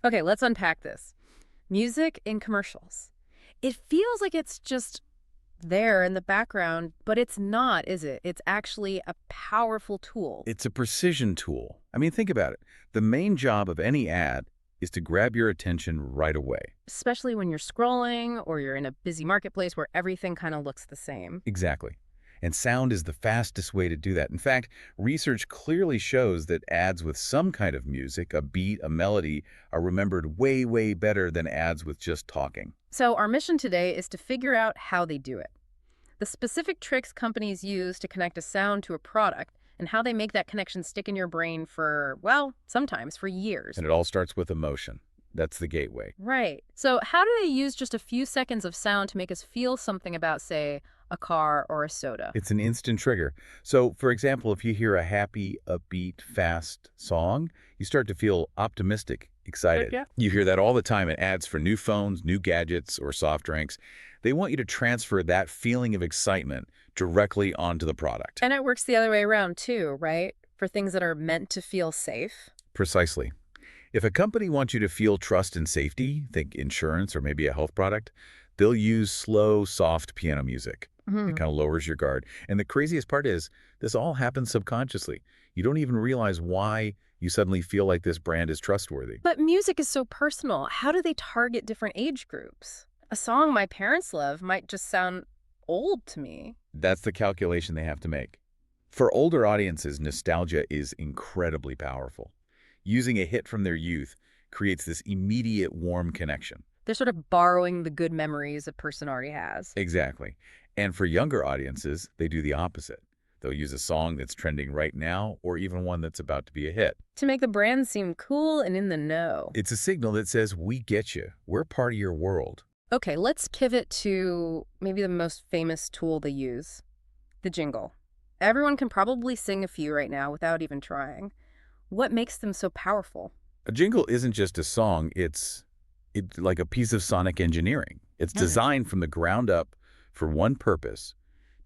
Okay, let's unpack this. Music in commercials. It feels like it's just there in the background, but it's not, is it? It's actually a powerful tool. It's a precision tool. I mean, think about it. The main job of any ad is to grab your attention right away. Especially when you're scrolling or you're in a busy marketplace where everything kind of looks the same. Exactly. And sound is the fastest way to do that. In fact, research clearly shows that ads with some kind of music, a beat, a melody, are remembered way, way better than ads with just talking. So our mission today is to figure out how they do it. The specific tricks companies use to connect a sound to a product and how they make that connection stick in your brain for, well, sometimes for years. And it all starts with emotion. That's the gateway. Right. So how do they use just a few seconds of sound to make us feel something about, say, a car or a soda? It's an instant trigger. So, for example, if you hear a happy, upbeat, fast song, you start to feel optimistic, excited. Yeah. You hear that all the time in ads for new phones, new gadgets, or soft drinks. They want you to transfer that feeling of excitement directly onto the product. And it works the other way around too, right? For things that are meant to feel safe. Precisely. If a company wants you to feel trust and safety, think insurance or maybe a health product, they'll use slow, soft piano music. It kind of lowers your guard. And the craziest part is, this all happens subconsciously. You don't even realize why you suddenly feel like this brand is trustworthy. But music is so personal. How do they target different age groups? A song my parents love might just sound old to me. That's the calculation they have to make. For older audiences, nostalgia is incredibly powerful. Using a hit from their youth creates this immediate warm connection. They're sort of borrowing the good memories a person already has. Exactly. And for younger audiences, they do the opposite. They'll use a song that's trending right now or even one that's about to be a hit. To make the brand seem cool and in the know. It's a signal that says, we get you. We're part of your world. Okay, let's pivot to maybe the most famous tool they use, the jingle. Everyone can probably sing a few right now without even trying. What makes them so powerful? A jingle isn't just a song. It's like a piece of sonic engineering. It's designed from the ground up for one purpose,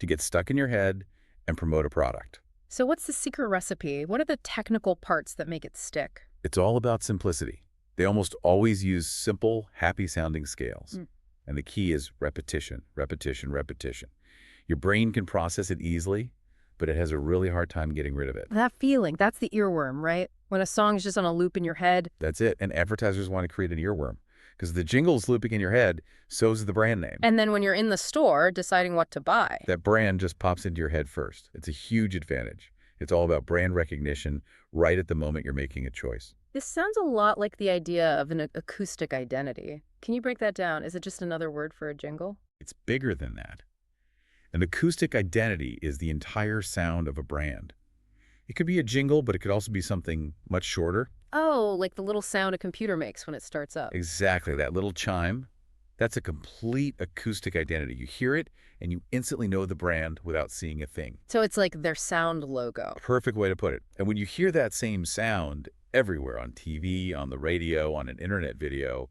to get stuck in your head and promote a product. So what's the secret recipe? What are the technical parts that make it stick? It's all about simplicity. They almost always use simple, happy-sounding scales. And the key is repetition, repetition, repetition. Your brain can process it easily, but it has a really hard time getting rid of it. That feeling, that's the earworm, right? When a song's just on a loop in your head. That's it. And advertisers want to create an earworm. Because the jingle's looping in your head, so's the brand name. And then when you're in the store deciding what to buy. That brand just pops into your head first. It's a huge advantage. It's all about brand recognition right at the moment you're making a choice. This sounds a lot like the idea of an acoustic identity. Can you break that down? Is it just another word for a jingle? It's bigger than that. An acoustic identity is the entire sound of a brand. It could be a jingle, but it could also be something much shorter. Oh, like the little sound a computer makes when it starts up. Exactly, that little chime. That's a complete acoustic identity. You hear it, and you instantly know the brand without seeing a thing. So it's like their sound logo. Perfect way to put it. And when you hear that same sound everywhere, on TV, on the radio, on an internet video,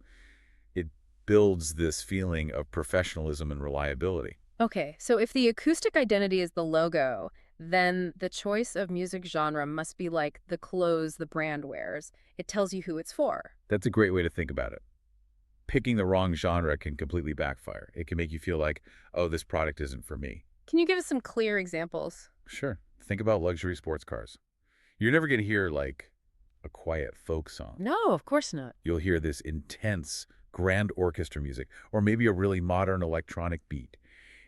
it builds this feeling of professionalism and reliability. Okay, so if the acoustic identity is the logo, then the choice of music genre must be like the clothes the brand wears. It tells you who it's for. That's a great way to think about it. Picking the wrong genre can completely backfire. It can make you feel like, oh, this product isn't for me. Can you give us some clear examples? Sure. Think about luxury sports cars. You're never going to hear, like, a quiet folk song. No, of course not. You'll hear this intense, grand orchestra music, or maybe a really modern electronic beat.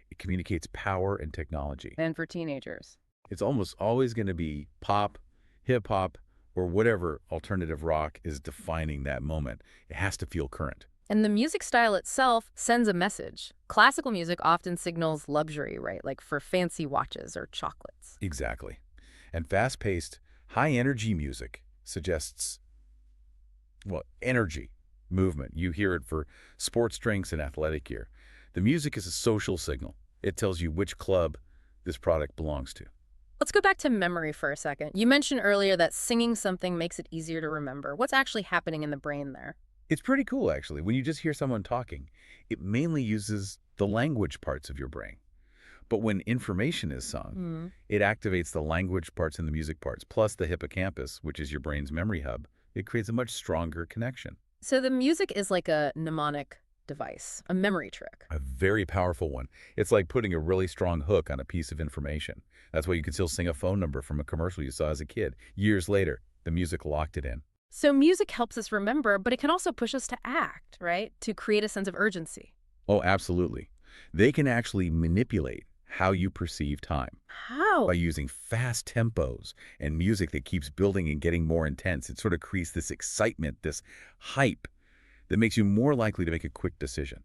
It communicates power and technology. And for teenagers. It's almost always going to be pop, hip-hop, or whatever alternative rock is defining that moment. It has to feel current. And the music style itself sends a message. Classical music often signals luxury, right? Like for fancy watches or chocolates. Exactly. And fast-paced, high-energy music suggests, well, energy, movement. You hear it for sports drinks and athletic gear. The music is a social signal. It tells you which club this product belongs to. Let's go back to memory for a second. You mentioned earlier that singing something makes it easier to remember. What's actually happening in the brain there? It's pretty cool, actually. When you just hear someone talking, it mainly uses the language parts of your brain. But when information is sung, it activates the language parts and the music parts, plus the hippocampus, which is your brain's memory hub. It creates a much stronger connection. So the music is like a mnemonic device, a memory trick. A very powerful one. It's like putting a really strong hook on a piece of information. That's why you can still sing a phone number from a commercial you saw as a kid. Years later, the music locked it in. So music helps us remember, but it can also push us to act, right? To create a sense of urgency. Oh, absolutely. They can actually manipulate how you perceive time by How? using fast tempos and music that keeps building and getting more intense. It sort of creates this excitement, this hype that makes you more likely to make a quick decision.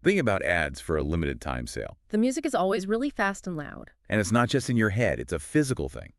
Think about ads for a limited time sale. The music is always really fast and loud. And it's not just in your head, it's a physical thing.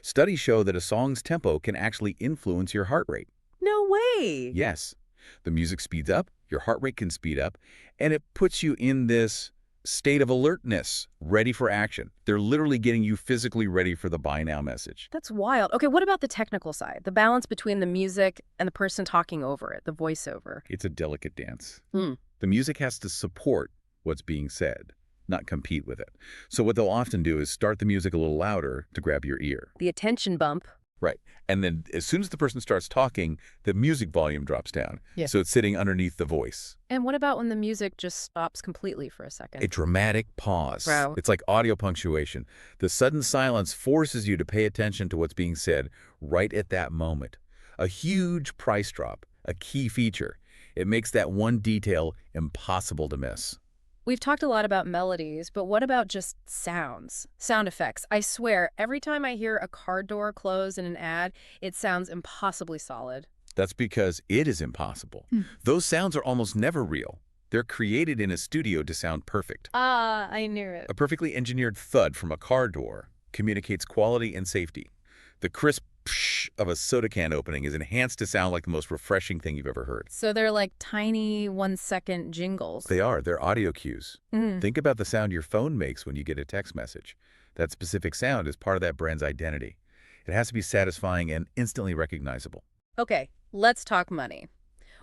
Studies show that a song's tempo can actually influence your heart rate. No way! Yes, the music speeds up, your heart rate can speed up, and it puts you in this state of alertness, ready for action. They're literally getting you physically ready for the buy now message. That's wild. Okay, what about the technical side? The balance between the music and the person talking over it, the voiceover. It's a delicate dance. Hmm. The music has to support what's being said, not compete with it. So what they'll often do is start the music a little louder to grab your ear. The attention bump. Right. And then as soon as the person starts talking, the music volume drops down. Yeah. So it's sitting underneath the voice. And what about when the music just stops completely for a second? A dramatic pause. Wow. It's like audio punctuation. The sudden silence forces you to pay attention to what's being said right at that moment. A huge price drop, a key feature. It makes that one detail impossible to miss. We've talked a lot about melodies, but what about just sounds? Sound effects. I swear, every time I hear a car door close in an ad, it sounds impossibly solid. That's because it is impossible. Those sounds are almost never real. They're created in a studio to sound perfect. Ah, I knew it. A perfectly engineered thud from a car door communicates quality and safety. The crisp psh of a soda can opening is enhanced to sound like the most refreshing thing you've ever heard. So they're like tiny 1-second jingles. They are. They're audio cues. Think about the sound your phone makes when you get a text message. That specific sound is part of that brand's identity. It has to be satisfying and instantly recognizable. Okay, let's talk money.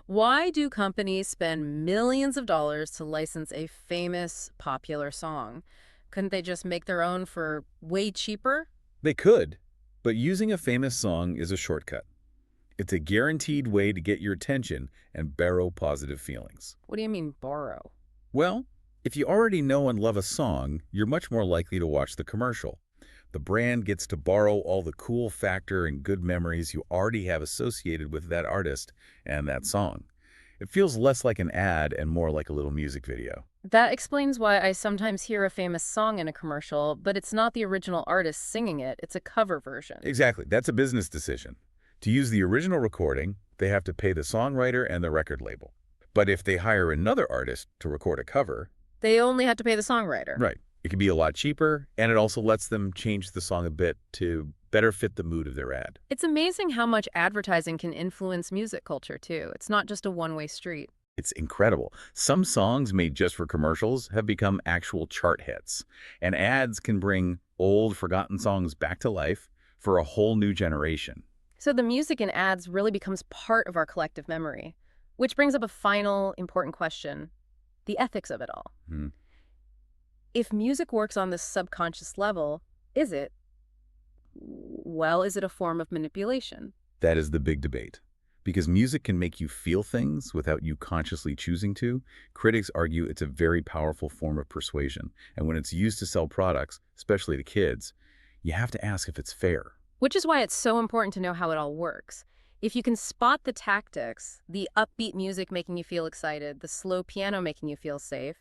Why do companies spend millions of dollars to license a famous, popular song? Couldn't they just make their own for way cheaper? They could, but using a famous song is a shortcut. It's a guaranteed way to get your attention and borrow positive feelings. What do you mean, borrow? Well, if you already know and love a song, you're much more likely to watch the commercial. The brand gets to borrow all the cool factor and good memories you already have associated with that artist and that song. It feels less like an ad and more like a little music video. That explains why I sometimes hear a famous song in a commercial, but it's not the original artist singing it, it's a cover version. Exactly. That's a business decision. To use the original recording, they have to pay the songwriter and the record label. But if they hire another artist to record a cover, They only have to pay the songwriter. right, it can be a lot cheaper, and it also lets them change the song a bit to better fit the mood of their ad. It's amazing how much advertising can influence music culture, too. It's not just a one-way street. It's incredible. Some songs made just for commercials have become actual chart hits, and ads can bring old, forgotten songs back to life for a whole new generation. So the music in ads really becomes part of our collective memory, which brings up a final important question, the ethics of it all. Hmm. If music works on this subconscious level, is it a form of manipulation? That is the big debate. Because music can make you feel things without you consciously choosing to, critics argue it's a very powerful form of persuasion. And when it's used to sell products, especially to kids, you have to ask if it's fair. Which is why it's so important to know how it all works. If you can spot the tactics, the upbeat music making you feel excited, the slow piano making you feel safe,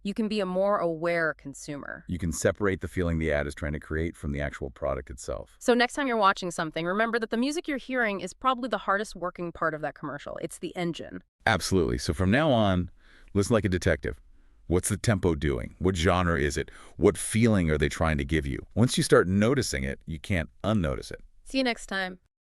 you can be a more aware consumer. You can separate the feeling the ad is trying to create from the actual product itself. So next time you're watching something, remember that the music you're hearing is probably the hardest working part of that commercial. It's the engine. Absolutely. So from now on, listen like a detective. What's the tempo doing? What genre is it? What feeling are they trying to give you? Once you start noticing it, you can't unnotice it. See you next time.